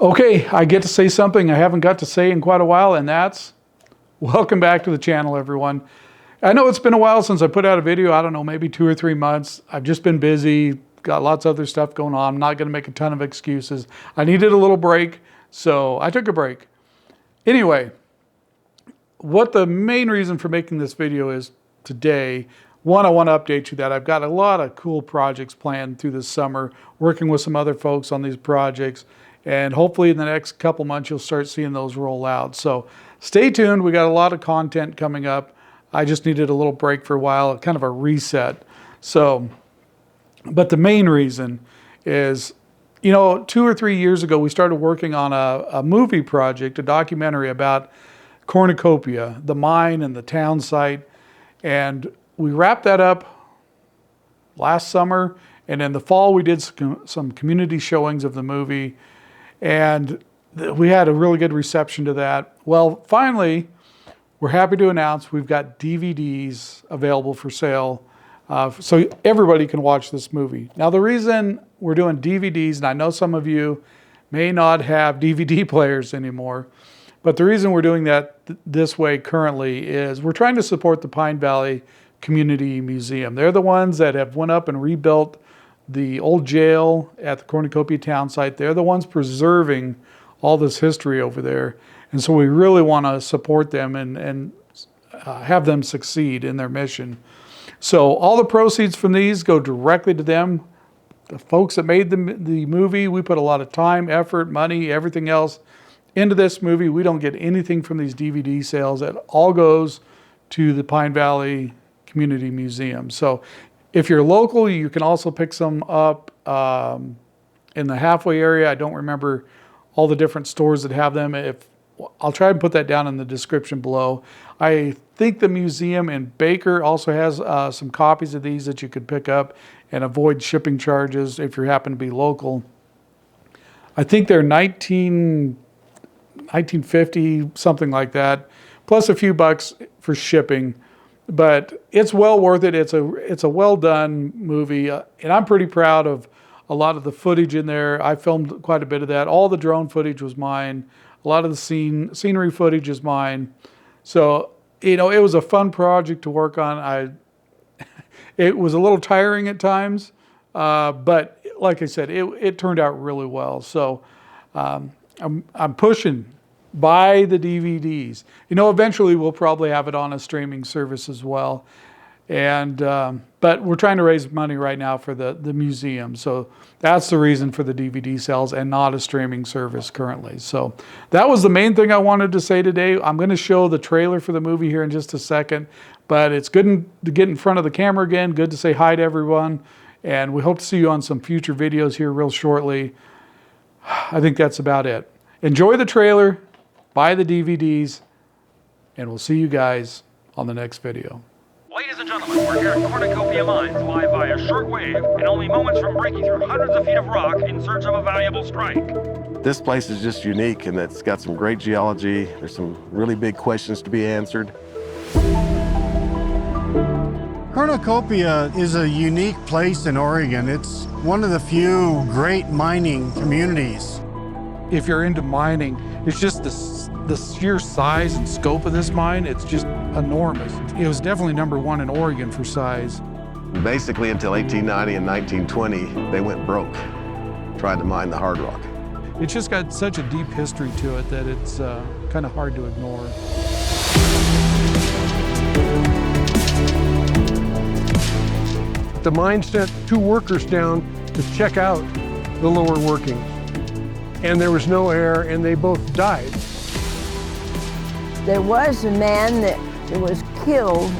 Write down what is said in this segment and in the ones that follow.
Okay, I get to say something I haven't got to say in quite a while, and that's welcome back to the channel, everyone. I know it's been a while since I put out a video. I don't know, maybe 2 or 3 months. I've just been busy, got lots of other stuff going on. I'm not going to make a ton of excuses. I needed a little break, so I took a break. Anyway, what the main reason for making this video is today, one, I want to update you that I've got a lot of cool projects planned through this summer, working with some other folks on these projects. And hopefully in the next couple months, you'll start seeing those roll out. So stay tuned. We got a lot of content coming up. I just needed a little break for a while, kind of a reset. So, but the main reason is, 2 or 3 years ago, we started working on a movie project, a documentary about Cornucopia, the mine and the town site. And we wrapped that up last summer. And in the fall, we did some community showings of the movie. And we had a really good reception to that. Well, finally, we're happy to announce we've got DVDs available for sale, so everybody can watch this movie. Now, the reason we're doing DVDs, and I know some of you may not have DVD players anymore, but the reason we're doing that this way currently is we're trying to support the Pine Valley Community Museum. They're the ones that have went up and rebuilt the old jail at the Cornucopia town site. They're the ones preserving all this history over there. And so we really want to support them and have them succeed in their mission. So all the proceeds from these go directly to them. The folks that made the movie, we put a lot of time, effort, money, everything else into this movie. We don't get anything from these DVD sales. It all goes to the Pine Valley Community Museum. So if you're local, you can also pick some up in the halfway area. I don't remember all the different stores that have them. I'll try and put that down in the description below. I think the museum in Baker also has some copies of these that you could pick up and avoid shipping charges if you happen to be local. I think they're $19.50, something like that, plus a few bucks for shipping. But it's well worth it. It's a well done movie, and I'm pretty proud of a lot of the footage in there. I filmed quite a bit of that. All the drone footage was mine. A lot of the scenery footage is mine. So it was a fun project to work on. It was a little tiring at times, but like I said, it turned out really well. So I'm pushing. Buy the DVDs. Eventually we'll probably have it on a streaming service as well. And but we're trying to raise money right now for the museum. So that's the reason for the DVD sales and not a streaming service currently. So that was the main thing I wanted to say today. I'm going to show the trailer for the movie here in just a second. But it's good to get in front of the camera again. Good to say hi to everyone. And we hope to see you on some future videos here real shortly. I think that's about it. Enjoy the trailer. Buy the DVDs, and we'll see you guys on the next video. Ladies and gentlemen, we're here at Cornucopia Mines live via shortwave and only moments from breaking through hundreds of feet of rock in search of a valuable strike. This place is just unique and it's got some great geology. There's some really big questions to be answered. Cornucopia is a unique place in Oregon. It's one of the few great mining communities. If you're into mining, it's just the sheer size and scope of this mine, it's just enormous. It was definitely #1 in Oregon for size. Basically until 1890 and 1920, they went broke trying to mine the hard rock. It's just got such a deep history to it that it's kind of hard to ignore. The mine sent 2 workers down to check out the lower workings. And there was no air, and they both died. There was a man that was killed.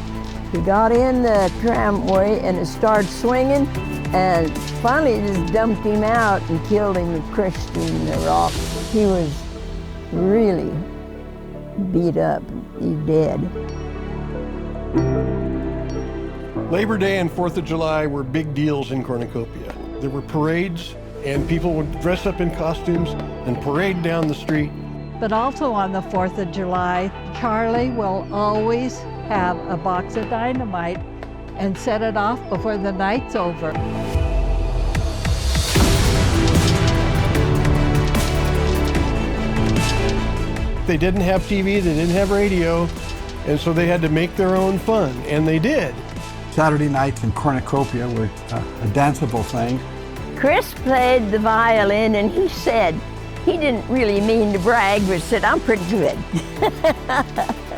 He got in the tramway and it started swinging, and finally it just dumped him out and killed him and crushed him in the rock. He was really beat up. He's dead. Labor Day and 4th of July were big deals in Cornucopia. There were parades, and people would dress up in costumes and parade down the street. But also on the 4th of July, Charlie will always have a box of dynamite and set it off before the night's over. they didn't have TV, they didn't have radio, and so they had to make their own fun, and they did. Saturday nights in Cornucopia were a danceable thing. Chris played the violin, and he said, he didn't really mean to brag, but said, I'm pretty good.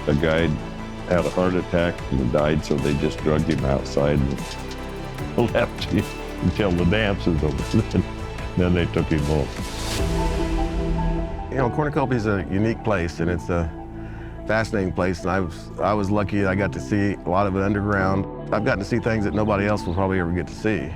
A guy had a heart attack and died, so they just drugged him outside and left him until the dance was over. Then they took him home. You know, Cornucopia is a unique place, and it's a fascinating place, and I was lucky I got to see a lot of it underground. I've gotten to see things that nobody else will probably ever get to see.